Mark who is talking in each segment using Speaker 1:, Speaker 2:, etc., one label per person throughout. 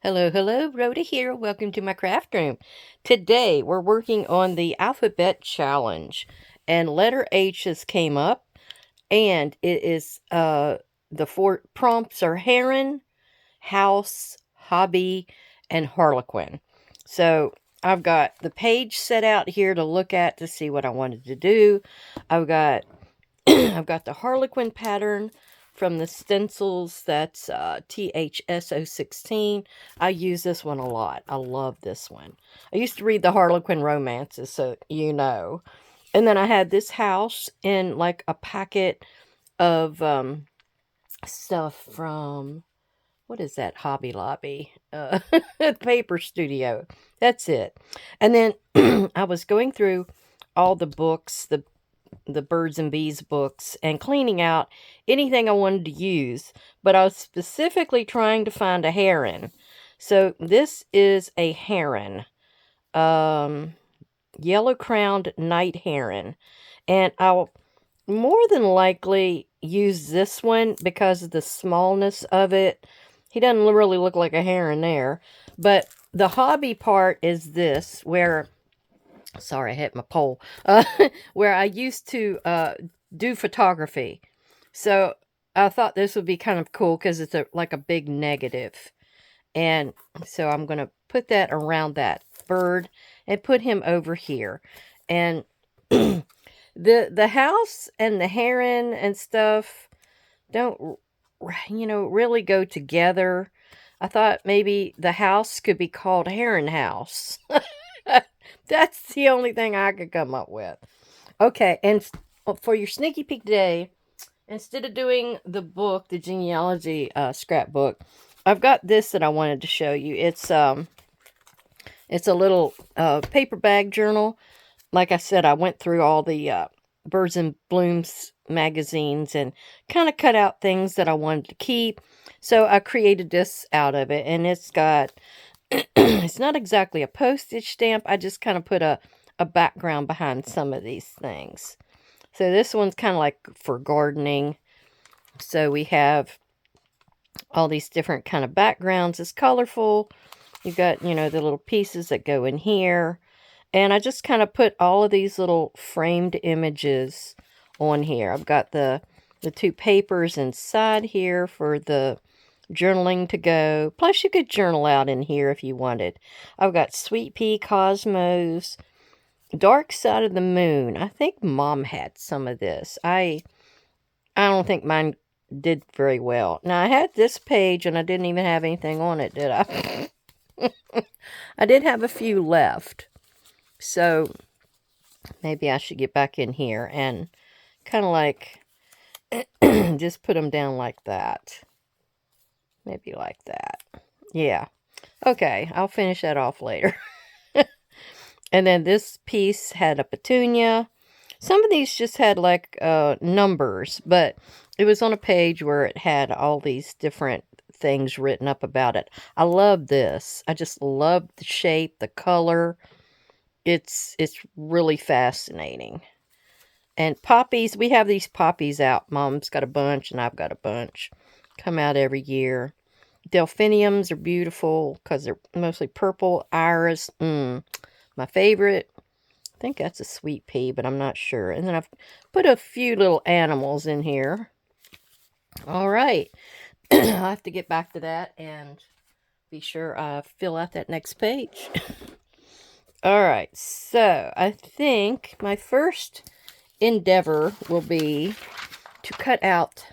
Speaker 1: Hello, hello, Rhoda here. Welcome to my craft room. Today we're working on the alphabet challenge, and letter H has came up, and it is the four prompts are Heron, House, Hobby, and Harlequin. So I've got the page set out here to look at to see what I wanted to do. I've got I've got the Harlequin pattern from the stencils. That's THSO16. I use this one a lot. I love this one. I used to read the Harlequin romances, so you know. And then I had this house in like a packet of stuff from, what is that, Hobby Lobby? Paper Studio. That's it. And then I was going through all the books, the birds and bees books, and cleaning out anything I wanted to use, but I was specifically trying to find a heron. So this is a heron, um, yellow-crowned night heron, and I'll more than likely use this one because of the smallness of it. He doesn't really look like a heron there, but the hobby part is this, where sorry, I hit my pole. Where I used to do photography. So I thought this would be kind of cool because it's like a big negative. And so I'm going to put that around that bird and put him over here. And the house and the heron and stuff don't, really go together. I thought maybe the house could be called Heron House. That's the only thing I could come up with. Okay, and for your sneaky peek today, instead of doing the book, the genealogy scrapbook, I've got this that I wanted to show you. It's a little paper bag journal. Like I said, I went through all the Birds and Blooms magazines and kind of cut out things that I wanted to keep. So I created this out of it, and it's got it's not exactly a postage stamp. I just kind of put a background behind some of these things. So this one's kind of like for gardening. So we have all these different kind of backgrounds. It's colorful. You've got, the little pieces that go in here. And I just kind of put all of these little framed images on here. I've got the two papers inside here for the journaling to go. Plus, you could journal out in here if you wanted. I've got Sweet Pea Cosmos, Dark Side of the Moon. I think Mom had some of this. I don't think mine did very well. Now, I had this page and I didn't even have anything on it, did I? I did have a few left. So, maybe I should get back in here and kind of like just put them down like that. Maybe like that. Yeah. Okay, I'll finish that off later. And then this piece had a petunia. Some of these just had like numbers, but it was on a page where it had all these different things written up about it. I love this. I just love the shape, the color. It's really fascinating. And poppies, we have these poppies out. Mom's got a bunch and I've got a bunch. Come out every year. Delphiniums are beautiful because they're mostly purple. Iris, my favorite. I think that's a sweet pea, but I'm not sure. And then I've put a few little animals in here. All right. I'll have to get back to that and be sure I fill out that next page. All right. So I think my first endeavor will be to cut out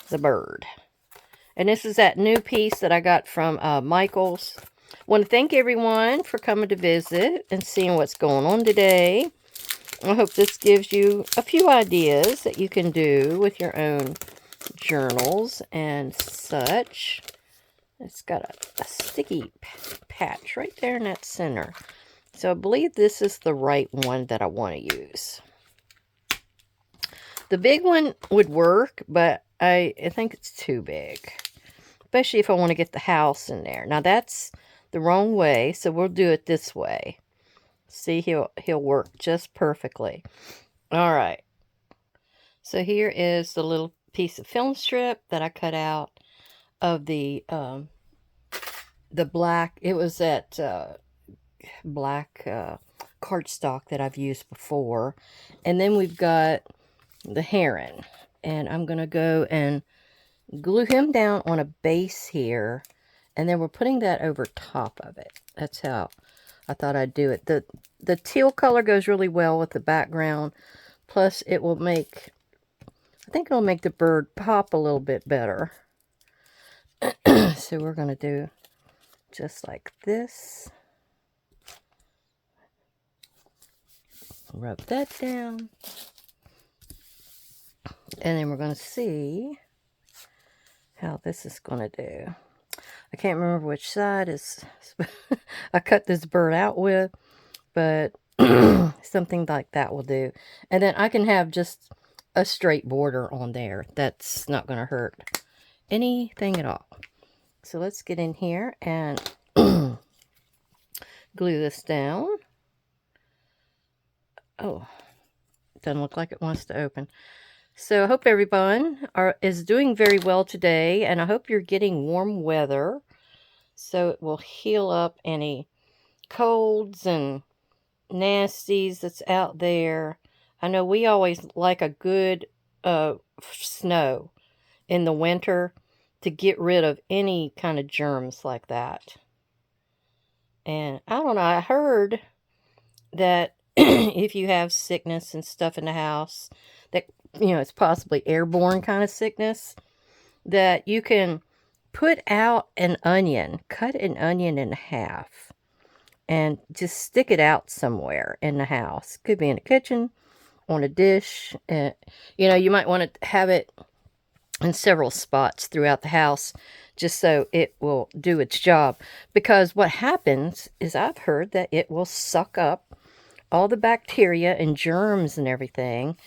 Speaker 1: the bird. And this is that new piece that I got from Michael's. I want to thank everyone for coming to visit and seeing what's going on today. I hope this gives you a few ideas that you can do with your own journals and such. It's got a sticky patch right there in that center. So I believe this is the right one that I want to use. The big one would work, but I think it's too big. Especially if I want to get the house in there. Now that's the wrong way, so we'll do it this way. See, he'll work just perfectly. All right. So here is the little piece of film strip that I cut out of the the black, it was that black cardstock that I've used before. And then we've got the Heron. And I'm going to go and glue him down on a base here. And then we're putting that over top of it. That's how I thought I'd do it. The teal color goes really well with the background. Plus, it will make, I think it'll make the bird pop a little bit better. So we're going to do just like this. Rub that down. And then we're going to see how this is going to do. I can't remember which side is I cut this bird out with, but something like that will do. And then I can have just a straight border on there. That's not going to hurt anything at all. So let's get in here and glue this down. Oh, doesn't look like it wants to open. So I hope everyone is doing very well today, and I hope you're getting warm weather so it will heal up any colds and nasties that's out there. I know we always like a good snow in the winter to get rid of any kind of germs like that. And I don't know, I heard that if you have sickness and stuff in the house, that, you know, it's possibly airborne kind of sickness, that you can put out an onion, cut an onion in half, and just stick it out somewhere in the house. Could be in the kitchen, on a dish. You know, you might want to have it in several spots throughout the house just so it will do its job. Because what happens is I've heard that it will suck up all the bacteria and germs and everything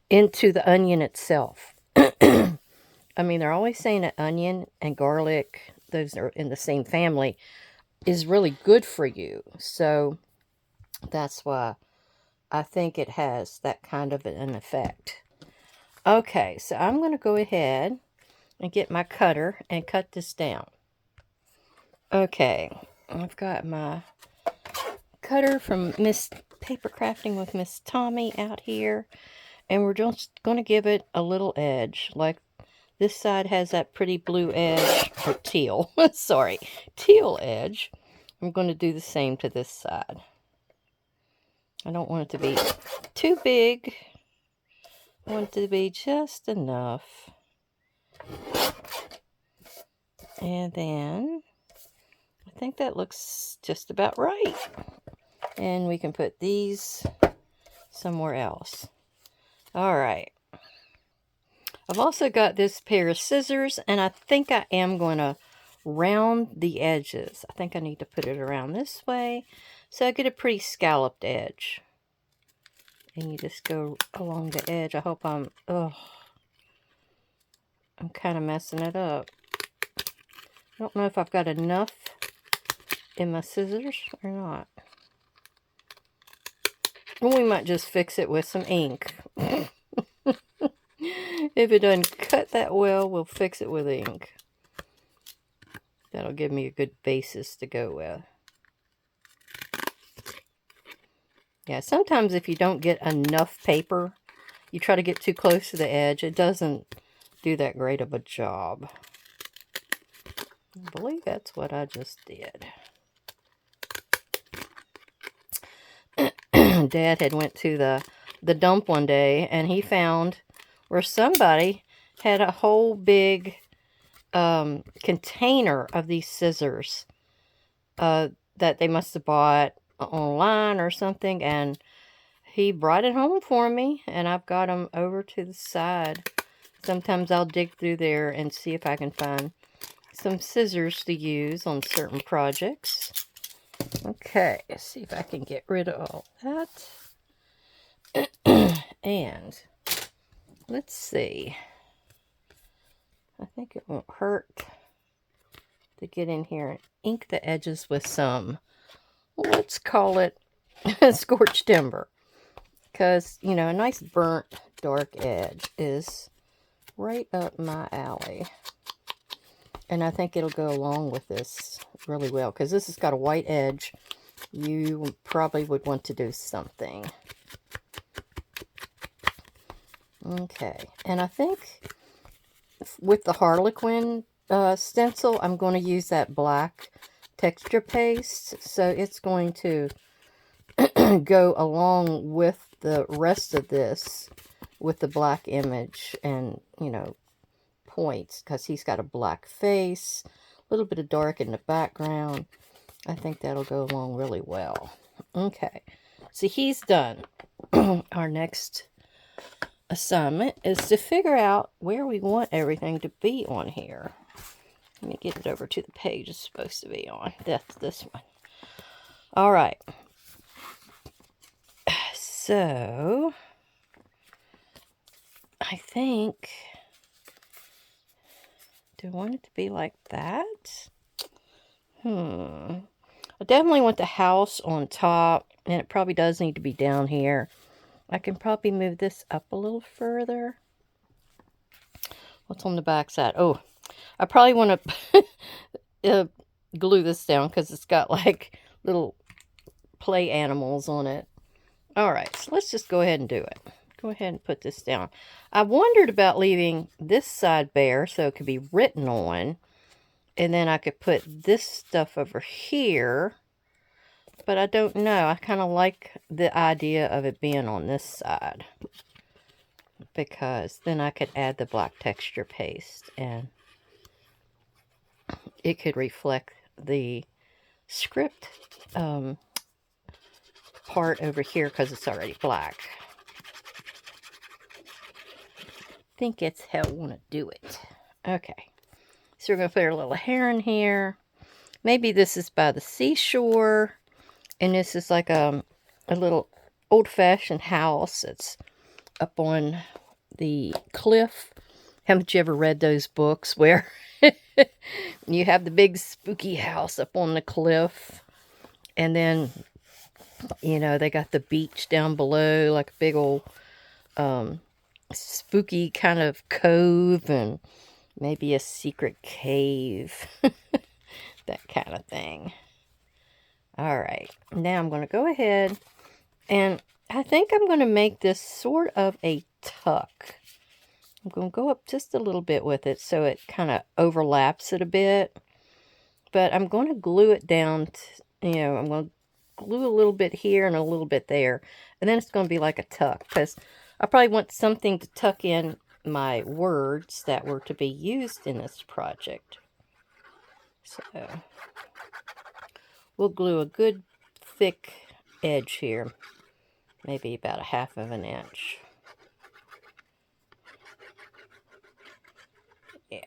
Speaker 1: into the onion itself. I mean, they're always saying that onion and garlic, those are in the same family, is really good for you. So that's why I think it has that kind of an effect. Okay, so I'm going to go ahead and get my cutter and cut this down. Okay, I've got my cutter from Miss Paper Crafting with Miss Tommy out here, and we're just going to give it a little edge. Like this side has that pretty blue edge, or teal, sorry, teal edge. I'm going to do the same to this side. I don't want it to be too big. I want it to be just enough. And then I think that looks just about right. And we can put these somewhere else. All right. I've also got this pair of scissors, and I think I am going to round the edges. I think I need to put it around this way so I get a pretty scalloped edge. And you just go along the edge. I hope I'm kind of messing it up. I don't know if I've got enough in my scissors or not. We might just fix it with some ink. If it doesn't cut that well, we'll fix it with ink. That'll give me a good basis to go with. Yeah, sometimes if you don't get enough paper, you try to get too close to the edge, it doesn't do that great of a job. I believe that's what I just did. Dad had went to the dump one day, and he found where somebody had a whole big container of these scissors that they must have bought online or something, and he brought it home for me, and I've got them over to the side. Sometimes I'll dig through there and see if I can find some scissors to use on certain projects. Okay, let's see if I can get rid of all that. And let's see. I think it won't hurt to get in here and ink the edges with some, let's call it scorched timber. Because, you know, a nice burnt dark edge is right up my alley. And I think it'll go along with this really well, because this has got a white edge. You probably would want to do something. Okay, and I think with the Harlequin stencil, I'm going to use that black texture paste. So it's going to go along with the rest of this with the black image and, you know, points, because he's got a black face, a little bit of dark in the background. I think that'll go along really well. Okay, so he's done. Our next assignment is to figure out where we want everything to be on here. Let me get it over to the page it's supposed to be on. That's this one. All right. So, I think, do I want it to be like that? I definitely want the house on top, and it probably does need to be down here. I can probably move this up a little further. What's on the back side? Oh, I probably want to glue this down because it's got like little play animals on it. All right, so let's just go ahead and do it. Go ahead and put this down. I wondered about leaving this side bare so it could be written on. And then I could put this stuff over here. But I don't know. I kind of like the idea of it being on this side. Because then I could add the black texture paste. And it could reflect the script part over here because it's already black. I think it's how I want to do it. Okay. So we're going to put our little heron here. Maybe this is by the seashore. And this is like a little old-fashioned house that's up on the cliff. Haven't you ever read those books where you have the big spooky house up on the cliff? And then, you know, they got the beach down below, like a big old spooky kind of cove and maybe a secret cave. That kind of thing. All right. Now I'm going to go ahead and I think I'm going to make this sort of a tuck. I'm going to go up just a little bit with it so it kind of overlaps it a bit. But I'm going to glue it down, I'm going to glue a little bit here and a little bit there. And then it's going to be like a tuck because I probably want something to tuck in my words that were to be used in this project. So we'll glue a good thick edge here. Maybe about 1/2 inch. Yeah.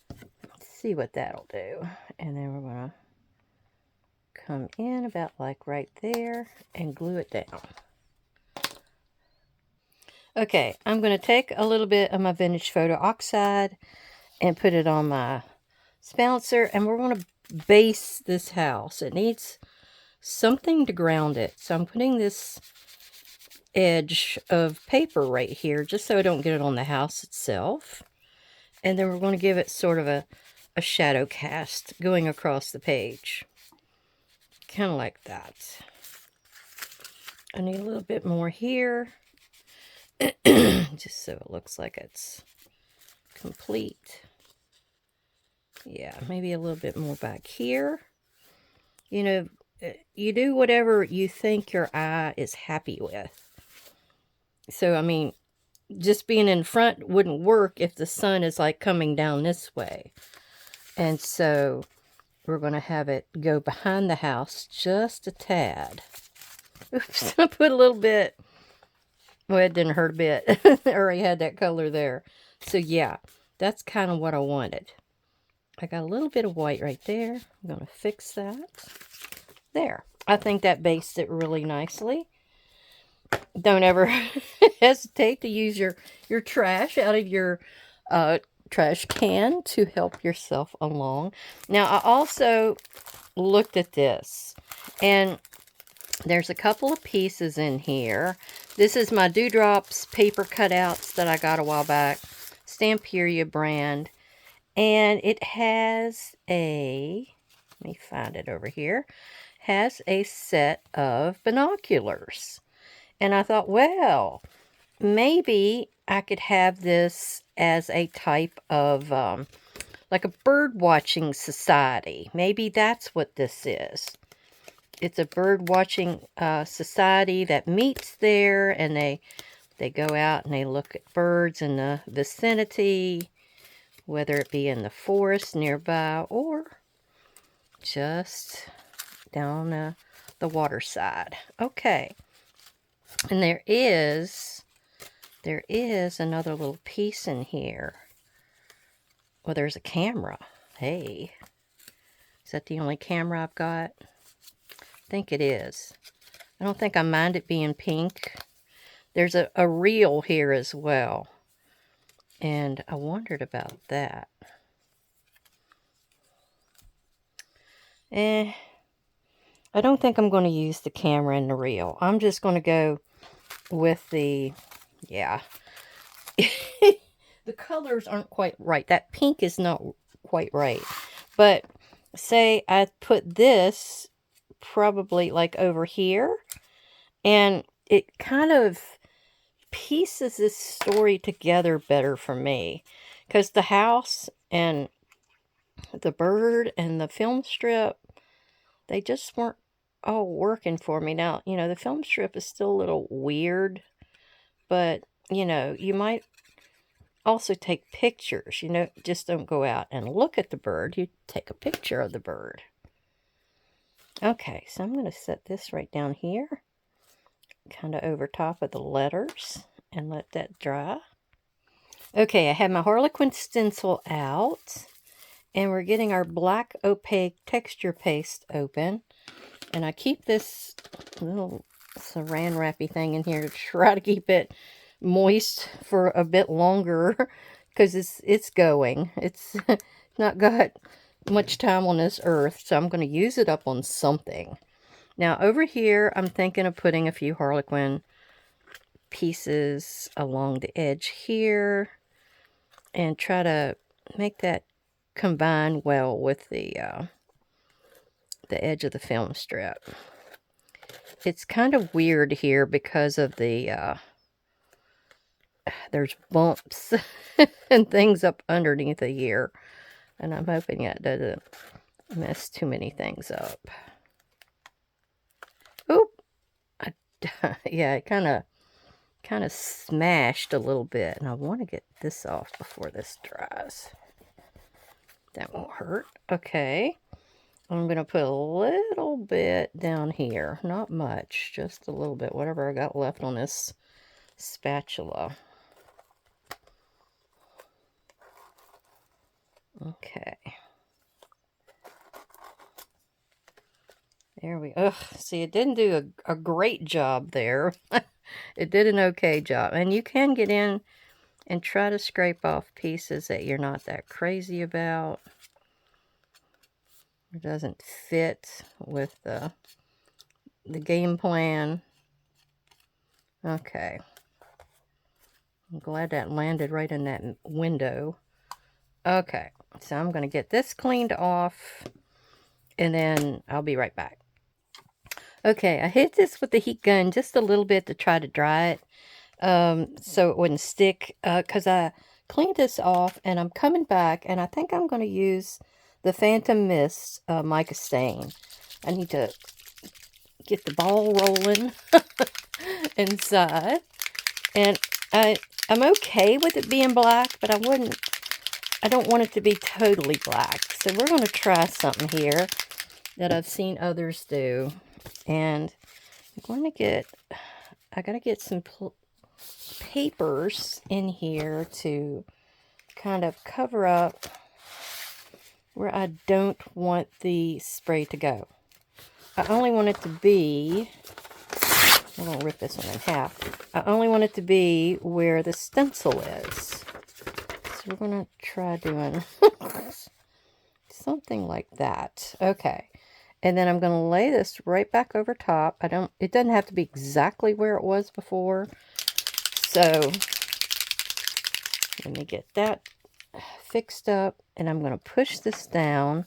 Speaker 1: Let's see what that'll do. And then we're going to come in about like right there and glue it down. Okay, I'm going to take a little bit of my vintage photo oxide and put it on my spalancer, and we're going to base this house. It needs something to ground it. So I'm putting this edge of paper right here just so I don't get it on the house itself. And then we're going to give it sort of a shadow cast going across the page. Kind of like that. I need a little bit more here. Just so it looks like it's complete. Yeah, maybe a little bit more back here. You know, you do whatever you think your eye is happy with. So, I mean, just being in front wouldn't work if the sun is like coming down this way. And so we're going to have it go behind the house just a tad. Oops, I put a little bit. Well, it didn't hurt a bit. I already had that color there. So, yeah, that's kind of what I wanted. I got a little bit of white right there. I'm going to fix that. There. I think that based it really nicely. Don't ever hesitate to use your trash out of your trash can to help yourself along. Now, I also looked at this, and there's a couple of pieces in here. This is my Dewdrops paper cutouts that I got a while back. Stamperia brand. And it has a, let me find it over here, has a set of binoculars. And I thought, well, maybe I could have this as a type of, like a bird watching society. Maybe that's what this is. It's a bird watching society that meets there, and they go out and they look at birds in the vicinity, whether it be in the forest nearby or just down the water side. Okay. And there is another little piece in here. Well, there's a camera. Hey. Is that the only camera I've got? I think it is. I don't think I mind it being pink. There's a reel here as well. And I wondered about that. I don't think I'm going to use the camera and the reel. I'm just going to go with the, yeah. The colors aren't quite right. That pink is not quite right. But say I put this probably like over here, and it kind of pieces this story together better for me, because the house and the bird and the film strip, they just weren't all working for me. Now, you know, the film strip is still a little weird, but, you know, you might also take pictures. You know, just don't go out and look at the bird. You take a picture of the bird. Okay, so I'm going to set this right down here, kind of over top of the letters, and let that dry. Okay, I have my Harlequin stencil out, and we're getting our black opaque texture paste open. And I keep this little saran wrappy thing in here to try to keep it moist for a bit longer, because it's going. It's not got much time on this earth, so I'm going to use it up on something. Now over here, I'm thinking of putting a few Harlequin pieces along the edge here, and try to make that combine well with the edge of the film strip. It's kind of weird here because of the there's bumps and things up underneath here, and I'm hoping that doesn't mess too many things up. Oop! Yeah, it kind of smashed a little bit, and I want to get this off before this dries. That won't hurt. Okay. I'm going to put a little bit down here. Not much, just a little bit. Whatever I got left on this spatula. Okay. There we go. See, it didn't do a great job there. It did an okay job. And you can get in and try to scrape off pieces that you're not that crazy about. It doesn't fit with the game plan. Okay. I'm glad that landed right in that window. Okay, so I'm going to get this cleaned off, and then I'll be right back. Okay, I hit this with the heat gun just a little bit to try to dry it, so it wouldn't stick, because I cleaned this off, and I'm coming back, and I think I'm going to use the Phantom Mist mica stain. I need to get the ball rolling inside, and I'm okay with it being black, but I don't want it to be totally black. So we're going to try something here that I've seen others do. And I'm going to I got to get some papers in here to kind of cover up where I don't want the spray to go. I only want it to be, I'm going to rip this one in half. I only want it to be where the stencil is. So we're going to try doing something like that. Okay. And then I'm going to lay this right back over top. It doesn't have to be exactly where it was before. So let me get that fixed up, and I'm going to push this down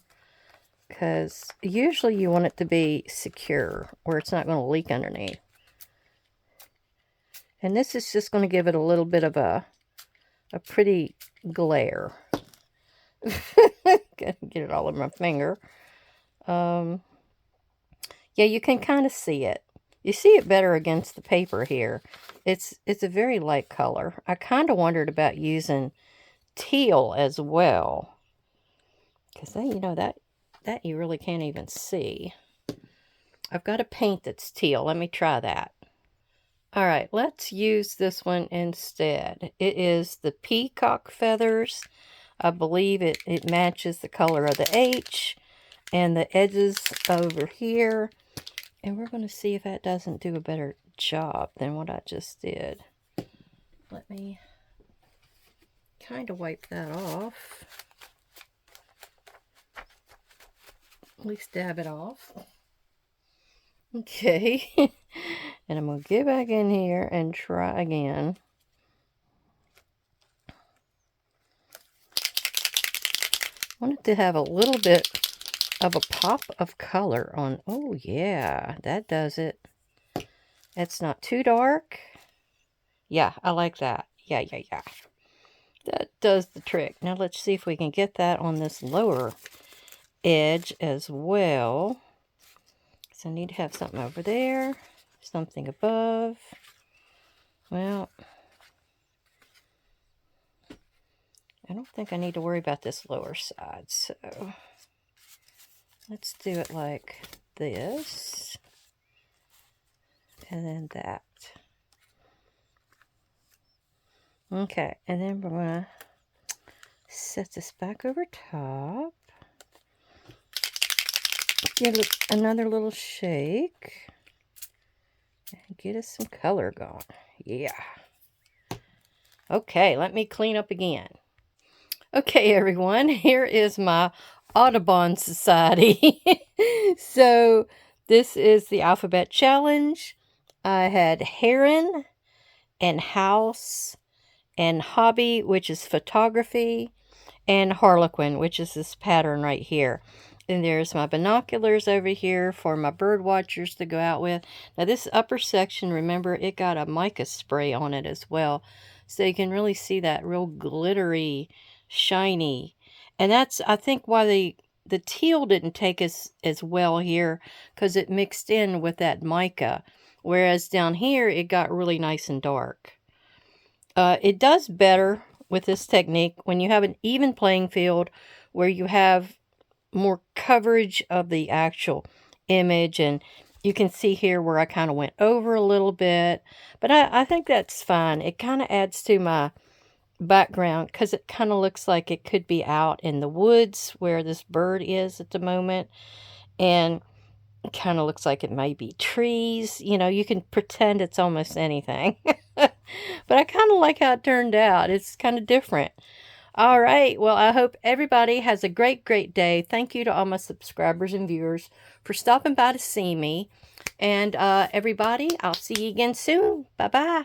Speaker 1: because usually you want it to be secure where it's not going to leak underneath. And this is just going to give it a little bit of a pretty glare. Get it all in my finger. Yeah, you can kind of see it. You see it better against the paper here. It's a very light color. I kind of wondered about using teal as well, because you know that you really can't even see. I've got a paint that's teal. Let me try that. All right, let's use this one instead. It is the peacock feathers. I believe it matches the color of the H and the edges over here. And we're going to see if that doesn't do a better job than what I just did. Let me kind of wipe that off. At least dab it off. Okay. And I'm going to get back in here and try again. I want it to have a little bit of a pop of color on. Oh, yeah. That does it. It's not too dark. Yeah, I like that. Yeah. That does the trick. Now let's see if we can get that on this lower edge as well. So I need to have something over there. Something above. Well, I don't think I need to worry about this lower side. So let's do it like this. And then that. Okay, and then we're going to set this back over top. Give it another little shake. And get us some color going. Yeah. Okay, let me clean up again. Okay, everyone, here is my Audubon Society. So, this is the alphabet challenge. I had Heron and House and Hobby, which is photography, and Harlequin, which is this pattern right here. And there's my binoculars over here for my bird watchers to go out with. Now this upper section, remember, it got a mica spray on it as well. So you can really see that real glittery, shiny. And that's, I think, why the teal didn't take as well here, because it mixed in with that mica. Whereas down here, it got really nice and dark. It does better with this technique when you have an even playing field where you have more coverage of the actual image, and you can see here where I kind of went over a little bit, but I think that's fine. It kind of adds to my background because it kind of looks like it could be out in the woods where this bird is at the moment, and it kind of looks like it might be trees. You know, you can pretend it's almost anything. But I kind of like how it turned out. It's kind of different. All right. Well, I hope everybody has a great, great day. Thank you to all my subscribers and viewers for stopping by to see me. And everybody, I'll see you again soon. Bye-bye.